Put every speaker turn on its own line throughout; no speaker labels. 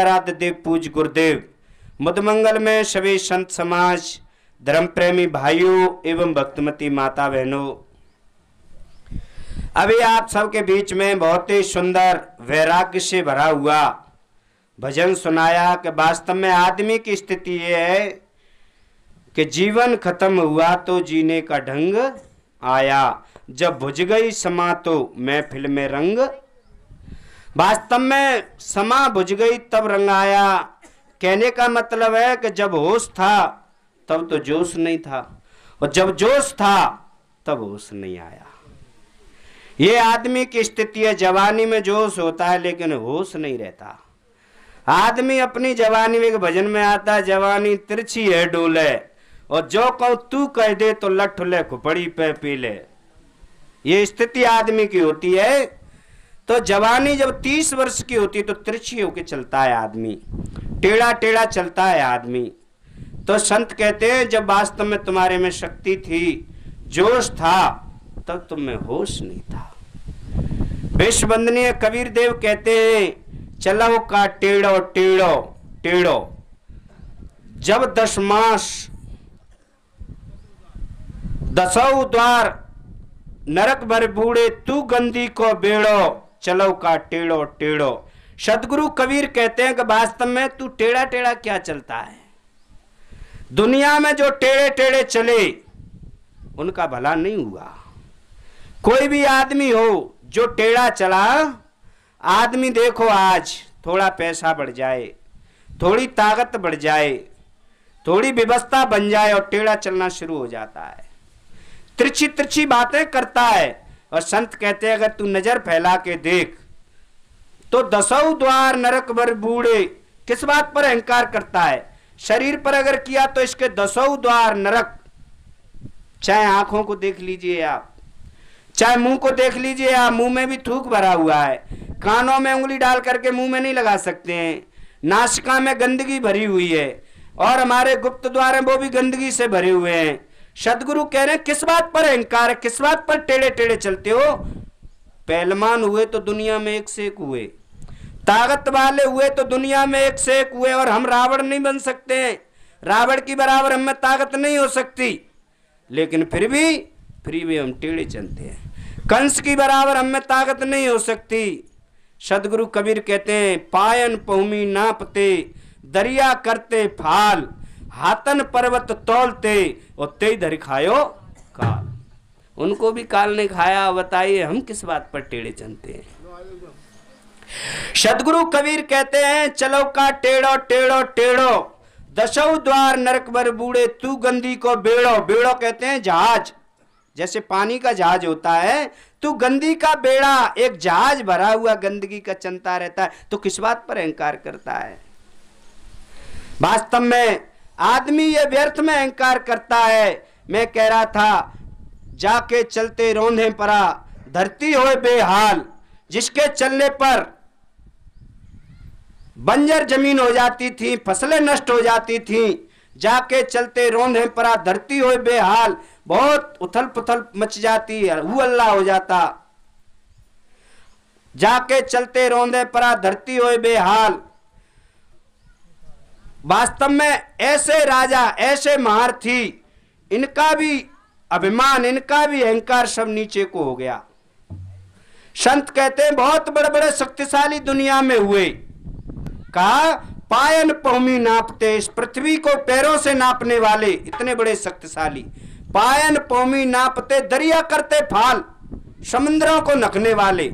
आराध्य देव पूज गुरुदेव, मधुमंगल में सभी संत समाज, धर्म प्रेमी भाइयों एवं भक्तमती माता बहनों, अभी आप सबके बीच में बहुत ही सुंदर वैराग्य से भरा हुआ भजन सुनाया कि वास्तव में आदमी की स्थिति ये है कि जीवन खत्म हुआ तो जीने का ढंग आया, जब बुझ गई समा तो महफिल में रंग। वास्तव में समा बुझ गई तब रंग आया। कहने का मतलब है कि जब होश था तब तो जोश नहीं था, और जब जोश था तब होश नहीं आया। ये आदमी की स्थिति है। जवानी में जोश होता है लेकिन होश नहीं रहता। आदमी अपनी जवानी में भजन में आता है, जवानी तिरछी है डोले, और जो कहूं तू कह दे तो लठ ले खुपड़ी पे पी ले। ये स्थिति आदमी की होती है। तो जवानी जब 30 वर्ष की होती है तो तिरछी होके चलता है आदमी, टेढ़ा टेढ़ा चलता है आदमी। तो संत कहते हैं जब वास्तव में तुम्हारे में शक्ति थी, जोश था, तब तुम में होश नहीं था। विश्व वंदनीय कबीर देव कहते हैं चलो का टेढ़ो टेढ़ो टेढ़ो, जब 10 मास 10 द्वार नरक भर बूढ़े, तू गंदी को बेड़ो, चलो का टेढ़ो टेढ़ो। सदगुरु कबीर कहते हैं कि वास्तव में तू टेढ़ा टेढ़ा क्या चलता है। दुनिया में जो टेढ़े टेढ़े चले उनका भला नहीं हुआ। कोई भी आदमी हो जो टेढ़ा चला, आदमी देखो आज थोड़ा पैसा बढ़ जाए, थोड़ी ताकत बढ़ जाए, थोड़ी व्यवस्था बन जाए और टेढ़ा चलना शुरू हो जाता है, तिरछी तिरछी बातें करता है। और संत कहते हैं अगर तू नजर फैला के देख तो 10 द्वार नरक भर बूढ़े, किस बात पर अहंकार करता है। शरीर पर अगर किया तो इसके 10 द्वार नरक। चाहे आंखों को देख लीजिए आप, चाहे मुंह को देख लीजिए आप, मुंह में भी थूक भरा हुआ है, कानों में उंगली डाल करके मुंह में नहीं लगा सकते हैं, नासिका में गंदगी भरी हुई है, और हमारे गुप्त द्वार हैं वो भी गंदगी से भरे हुए हैं। सदगुरु कह रहे हैं किस बात पर अहंकार है, किस बात पर टेढ़े टेढ़े चलते हो। पहलवान हुए तो दुनिया में एक से एक हुए, ताकत वाले हुए तो दुनिया में एक से एक हुए, और हम रावण नहीं बन सकते हैं। रावण की बराबर हमें ताकत नहीं हो सकती, लेकिन फिर भी हम टेढ़े चलते हैं। कंस की बराबर हमें ताकत नहीं हो सकती। सदगुरु कबीर कहते हैं पायन पहुमी नापते, दरिया करते फाल, हाथन पर्वत तौलते, और ते धर खायो काल। उनको भी काल ने खाया। बताइए हम किस बात पर टेढ़े चलते हैं। सदगुरु कबीर कहते हैं चलो का टेढ़ो टेढ़ो टेढ़ो, 10 द्वार नरक भर बूढ़े, तू गंदी को बेड़ो। बेड़ो कहते हैं जहाज, जैसे पानी का जहाज होता है, तू गंदी का बेड़ा, एक जहाज भरा हुआ गंदगी का चलता रहता है, तो किस बात पर अहंकार करता है। वास्तव में आदमी ये व्यर्थ में अहंकार करता है। मैं कह रहा था जाके चलते रोंधे परा, धरती होए बेहाल, जिसके चलने पर बंजर जमीन हो जाती थी, फसलें नष्ट हो जाती थी, जाके चलते रोंधे परा, धरती होए बेहाल, बहुत उथल पुथल मच जाती है, हल्ला हो जाता। जाके चलते रोंधे परा, धरती होए बेहाल। वास्तव में ऐसे राजा, ऐसे महारथी, इनका भी अभिमान, इनका भी अहंकार सब नीचे को हो गया। संत कहते हैं बहुत बड़े बड़े शक्तिशाली दुनिया में हुए, कहा पायन पहुमी नापते, इस पृथ्वी को पैरों से नापने वाले इतने बड़े शक्तिशाली, पायन पहुमी नापते, दरिया करते फाल, समुद्रों को नखने वाले,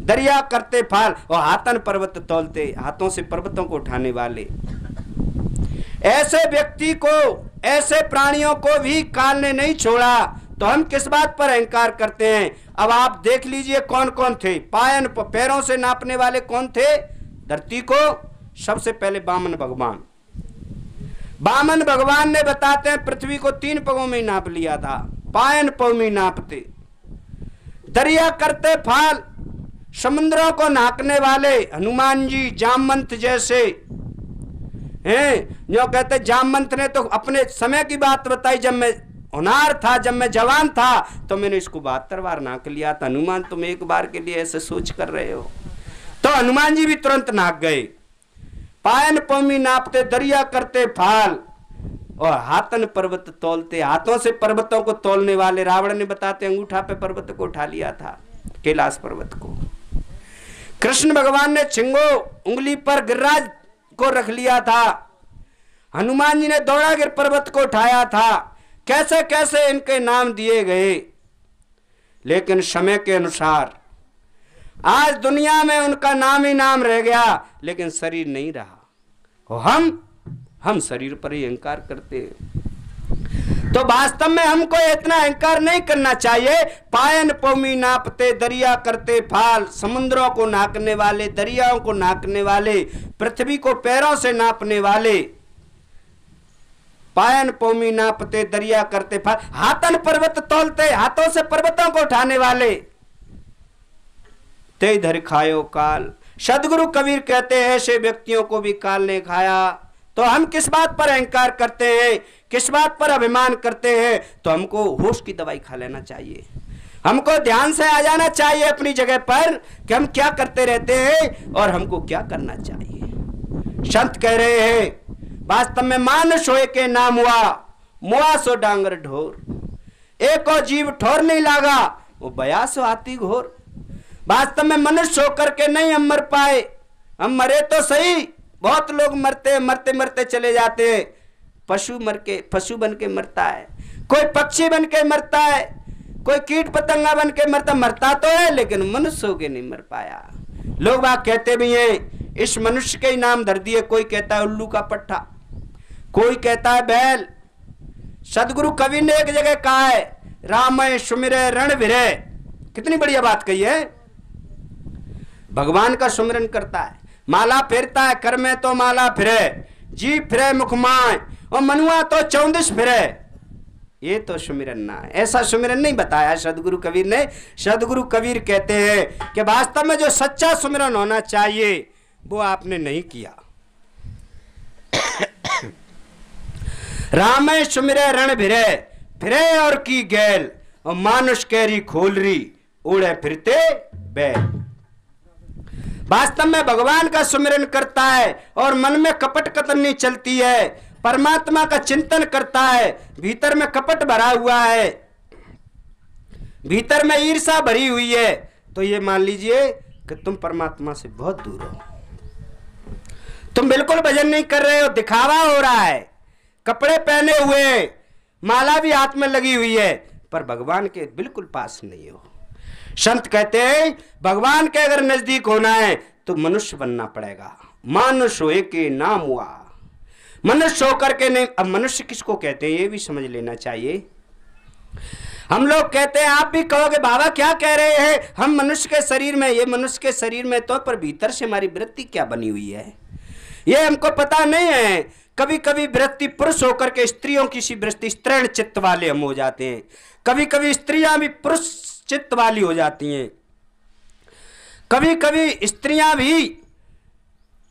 दरिया करते फाल, और हाथन पर्वत तौलते, हाथों से पर्वतों को उठाने वाले। ऐसे व्यक्ति को, ऐसे प्राणियों को भी काल ने नहीं छोड़ा, तो हम किस बात पर अहंकार करते हैं। अब आप देख लीजिए कौन कौन थे पायन, पैरों से नापने वाले कौन थे। धरती को सबसे पहले वामन भगवान, वामन भगवान ने बताते हैं पृथ्वी को 3 पगों में नाप लिया था, पायन पौ में नापते। दरिया करते फाल, समुद्रों को नापने वाले हनुमान जी, जामवंत जैसे हैं। जो कहते जामवंत ने तो अपने समय की बात बताई, जब मैं होनार था, जब मैं जवान था तो मैंने इसको 72 बार नाक लिया था। हनुमान तुम एक बार के लिए ऐसे सोच कर रहे हो। तो हनुमान जी भी तुरंत नाक गए। पायन पौमी नापते दरिया करते फाल, और हाथन पर्वत तोलते, हाथों से पर्वतों को तोलने वाले। रावण ने बताते अंगूठा पे पर्वत को उठा लिया था, कैलाश पर्वत को। कृष्ण भगवान ने छिंगो उंगली पर गिरिराज को रख लिया था। हनुमान जी ने दौड़ागिर पर्वत को उठाया था। कैसे कैसे इनके नाम दिए गए, लेकिन समय के अनुसार आज दुनिया में उनका नाम ही नाम रह गया, लेकिन शरीर नहीं रहा। और हम शरीर पर ही अहंकार करते हैं। तो वास्तव में हमको इतना अहंकार नहीं करना चाहिए। पायन पौमी नापते दरिया करते फाल, समुद्रों को नापने वाले, दरियाओं को नापने वाले, पृथ्वी को पैरों से नापने वाले। पायन पौमी नापते दरिया करते फाल, हाथन पर्वत तोलते, हाथों से पर्वतों को उठाने वाले। ते धर खायो काल, सदगुरु कबीर कहते हैं ऐसे व्यक्तियों को भी काल ने खाया। तो हम किस बात पर अहंकार करते हैं, किस बात पर अभिमान करते हैं? तो हमको होश की दवाई खा लेना चाहिए। हमको ध्यान से आ जाना चाहिए अपनी जगह पर कि हम क्या करते रहते हैं और हमको क्या करना चाहिए। संत कह रहे हैं वास्तव में मानुष होए के नाम हुआ, मुआ सो डांगर ढोर। एक और जीव ठोर नहीं लागा, वो बयासो आती घोर। वास्तव में मनुष्य होकर के नहीं हम मर पाए, हम मरे तो सही। बहुत लोग मरते मरते मरते चले जाते हैं। पशु बन के मरता है, कोई पक्षी बन के मरता है, कोई कीट पतंगा बन के मरता तो है, लेकिन मनुष्य होके नहीं मर पाया। लोग बात कहते भी हैं इस मनुष्य के ही नाम धर दिए। कोई कहता है उल्लू का पट्टा, कोई कहता है बैल। सदगुरु कबीर ने एक जगह कहा है राम सुमिरे रण भिरे। कितनी बढ़िया बात कही है। भगवान का सुमिरन करता है, माला फेरता है, कर में तो माला फिरे, जी फिरे मुखमाय, और मनुआ तो 34 फिरे। ये तो सुमिरन ना है, ऐसा सुमिरन नहीं बताया सदगुरु कबीर ने। सदगुरु कबीर कहते हैं कि वास्तव में जो सच्चा सुमिरन होना चाहिए वो आपने नहीं किया। राम सुमिरे रण भिरे, फिरे और की गैल, और मानुष कैरी खोलरी, उड़े फिरते बैल। वास्तव में भगवान का सुमिरन करता है और मन में कपट कतन नहीं चलती है, परमात्मा का चिंतन करता है, भीतर में कपट भरा हुआ है, भीतर में ईर्ष्या भरी हुई है, तो ये मान लीजिए कि तुम परमात्मा से बहुत दूर हो। तुम बिल्कुल भजन नहीं कर रहे हो, दिखावा हो रहा है, कपड़े पहने हुए, माला भी हाथ में लगी हुई है, पर भगवान के बिल्कुल पास नहीं हो। संत कहते हैं भगवान के अगर नजदीक होना है तो मनुष्य बनना पड़ेगा। मानुष होए के नाम हुआ, मनुष्य होकर के नहीं। अब मनुष्य किसको कहते हैं ये भी समझ लेना चाहिए। हम लोग कहते हैं, आप भी कहोगे बाबा क्या कह रहे हैं, हम मनुष्य के शरीर में, ये मनुष्य के शरीर में तो, पर भीतर से हमारी वृत्ति क्या बनी हुई है ये हमको पता नहीं है। कभी कभी वृत्ति पुरुष होकर के स्त्रियों की सी वृत्ति स्त्रीण चित्त वाले हम हो जाते हैं, कभी कभी स्त्रियां भी पुरुष चित्त वाली हो जाती हैं, कभी कभी स्त्रियां भी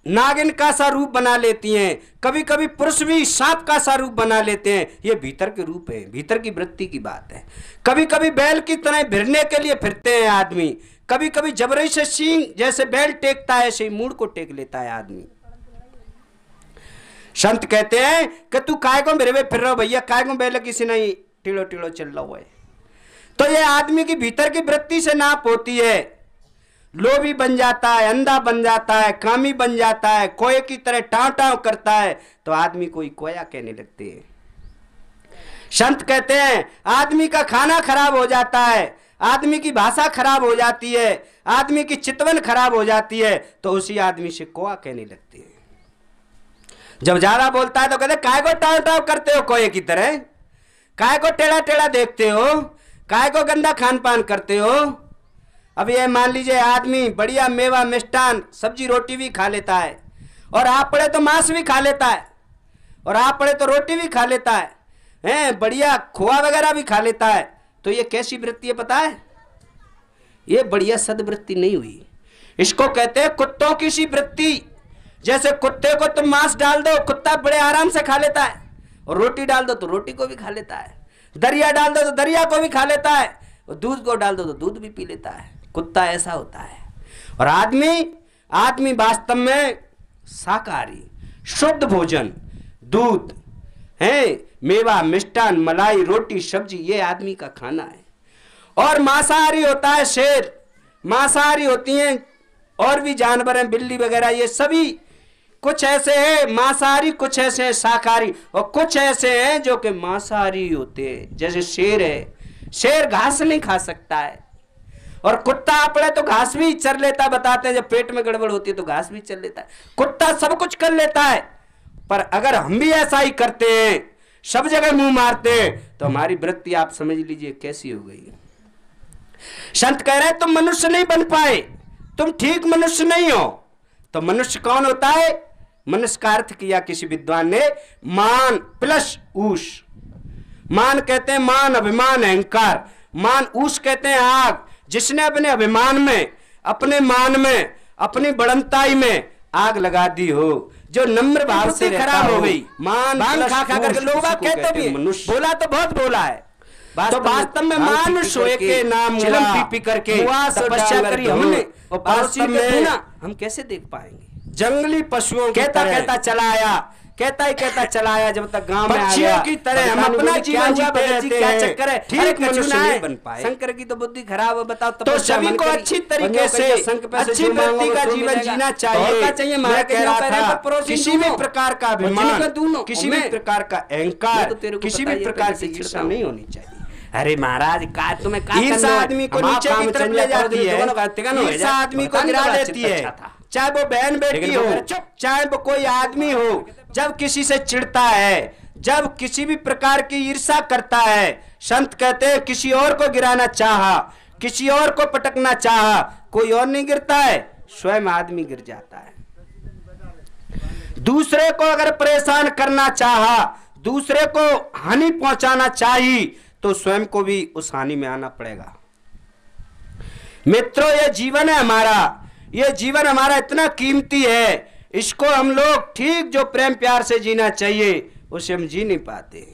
नागिन का सा रूप बना लेती हैं, कभी कभी पुरुष भी सांप का सा रूप बना लेते हैं। ये भीतर के रूप है, भीतर की वृत्ति की बात है। कभी कभी बैल की तरह भिरने के लिए फिरते हैं आदमी, कभी कभी जबरई से सींग जैसे बैल टेकता है ऐसे मूड को टेक लेता है आदमी। संत कहते हैं कि तू काय को मेरे में फिर रहा भैया, काय को बैल किसी नहीं टीलो टीलो चल रहा है। तो ये आदमी की भीतर की वृत्ति से नाप होती है। लोभी बन जाता है, अंधा बन जाता है, कामी बन जाता है, कोये की तरह टाव टाव करता है, तो आदमी कोई कोया कहने लगते हैं। संत कहते हैं आदमी का खाना खराब हो जाता है, आदमी की भाषा खराब हो जाती है, आदमी की चितवन खराब हो जाती है, तो उसी आदमी से कोया कहने लगते हैं। जब ज्यादा बोलता है तो कहते काय को टाव टाव करते हो कोये की तरह, काय को टेढ़ा टेढ़ा देखते हो, काय को गंदा खान पान करते हो। अब ये मान लीजिए आदमी बढ़िया मेवा मिष्टान सब्जी रोटी भी खा लेता है, और आप पड़े तो मांस भी खा लेता है, और आप पड़े तो रोटी भी खा लेता है, हैं बढ़िया खोआ वगैरह भी खा लेता है, तो ये कैसी वृत्ति है पता है? ये बढ़िया सदवृत्ति नहीं हुई। इसको कहते हैं कुत्तों की सी वृत्ति। जैसे कुत्ते को तुम मांस डाल दो, कुत्ता बड़े आराम से खा लेता है, और रोटी डाल दो तो रोटी को भी खा लेता है, दरिया डाल दो तो दरिया को भी खा लेता है, और दूध को डाल दो तो दूध भी पी लेता है। कुत्ता ऐसा होता है। और आदमी आदमी वास्तव में शाकाहारी, शुद्ध भोजन, दूध है, मेवा, मिष्टान, मलाई, रोटी, सब्जी, ये आदमी का खाना है। और मांसाहारी होता है शेर, मांसाहारी होती हैं और भी जानवर हैं, बिल्ली वगैरह, ये सभी कुछ ऐसे हैं मांसाहारी, कुछ ऐसे हैं शाकाहारी, और कुछ ऐसे हैं जो कि मांसाहारी होते हैं। जैसे शेर है, शेर घास नहीं खा सकता है, और कुत्ता अपने तो घास भी चर लेता है। बताते हैं जब पेट में गड़बड़ होती है तो घास भी चर लेता है। कुत्ता सब कुछ कर लेता है, पर अगर हम भी ऐसा ही करते हैं, सब जगह मुंह मारते हैं, तो हमारी वृत्ति आप समझ लीजिए कैसी हो गई है। संत कह रहे हैं तुम मनुष्य नहीं बन पाए, तुम ठीक मनुष्य नहीं हो। तो मनुष्य कौन होता है? मनुष्य का अर्थ किया किसी विद्वान ने, मान प्लस ऊष। मान कहते हैं मान, अभिमान, अहंकार। मान ऊष कहते हैं आग। जिसने अपने अभिमान में, अपने मान में, अपनी बड़ंताई में आग लगा दी हो, जो नम्र भाव से खराब हो गई, मान खा खा करके लोग कहते भी मनुष्य बोला तो बहुत बोला है, तो वास्तव में मानुष होए के नाम पी पी करके तपस्या करी हमने, और वास्तव में हम कैसे देख पाएंगे? जंगली पशुओं कहता कहता चला आया, कहता ही कहता चला आया, जब तक गांव में आ गया की तरह हम अपना जीवन जीते रहते हैं। क्या चक्कर है? ठीक मनुष्य नहीं बन पाए। शंकर की तो बुद्धि खराब है, बताओ। तो सभी को अच्छी तरीके से अच्छी वृत्ति का जीवन जीना चाहिए। मैं कह रहा था किसी भी प्रकार का अभिमान, किसी भी प्रकार का अहंकार, किसी भी प्रकार की ईर्ष्या नहीं होनी चाहिए। अरे महाराज का तुम्हें ईर्ष्या आदमी को नीचे की तरफ ले जाती है, ईर्ष्या आदमी को गिरा देती है, चाहे वो बहन बेटी हो, चाहे वो कोई आदमी हो। जब किसी से चिढ़ता है, जब किसी भी प्रकार की ईर्ष्या करता है, संत कहते हैं किसी और को गिराना चाहा, किसी और को पटकना चाहा, कोई और नहीं गिरता है, स्वयं आदमी गिर जाता है। दूसरे को अगर परेशान करना चाहा, दूसरे को हानि पहुंचाना चाहिए, तो स्वयं को भी उस हानि में आना पड़ेगा। मित्रों, ये जीवन है हमारा, ये जीवन हमारा इतना कीमती है, इसको हम लोग ठीक जो प्रेम प्यार से जीना चाहिए उसे हम जी नहीं पाते।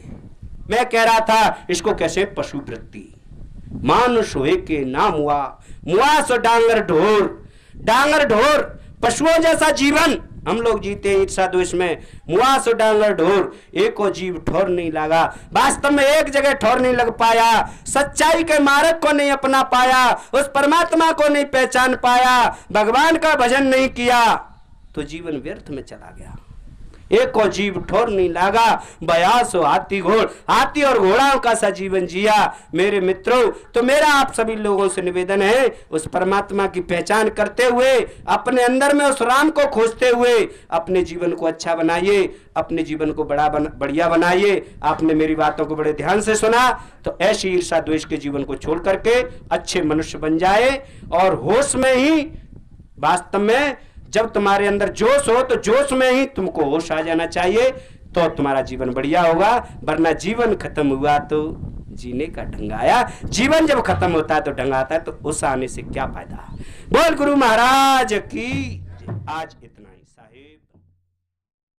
मैं कह रहा था इसको कैसे पशु वृत्ति, मानुष होए के नाम हुआ, मुआ सो डांगर ढोर, डांगर ढोर पशुओं जैसा जीवन हम लोग जीते हैं ईर्षा द्वेष में। मुआ सो डांगर ढोर, एको जीव ठोर नहीं लगा। वास्तव में एक जगह ठोर नहीं लग पाया, सच्चाई के मार्ग को नहीं अपना पाया, उस परमात्मा को नहीं पहचान पाया, भगवान का भजन नहीं किया, तो जीवन व्यर्थ में चला गया। एको जीव ठोर नहीं लागा, बयास हो हाथी घोड़, हाथी और घोड़ाओं का सा जीवन जिया। मेरे मित्रों, तो मेरा आप सभी लोगों से निवेदन है, उस परमात्मा की पहचान करते हुए, अपने अंदर में उस राम को खोजते हुए अपने जीवन को अच्छा बनाइए, अपने जीवन को बढ़िया बनाइए। आपने मेरी बातों को बड़े ध्यान से सुना, तो ऐसी ईर्ष्या द्वेष के जीवन को छोड़ करके अच्छे मनुष्य बन जाए, और होश में ही, वास्तव में जब तुम्हारे अंदर जोश हो तो जोश में ही तुमको होश आ जाना चाहिए, तो तुम्हारा जीवन बढ़िया होगा। वरना जीवन खत्म हुआ तो जीने का ढंग आया, जीवन जब खत्म होता है तो ढंग आता है, तो उस आने से क्या फायदा। बोल गुरु महाराज की। आज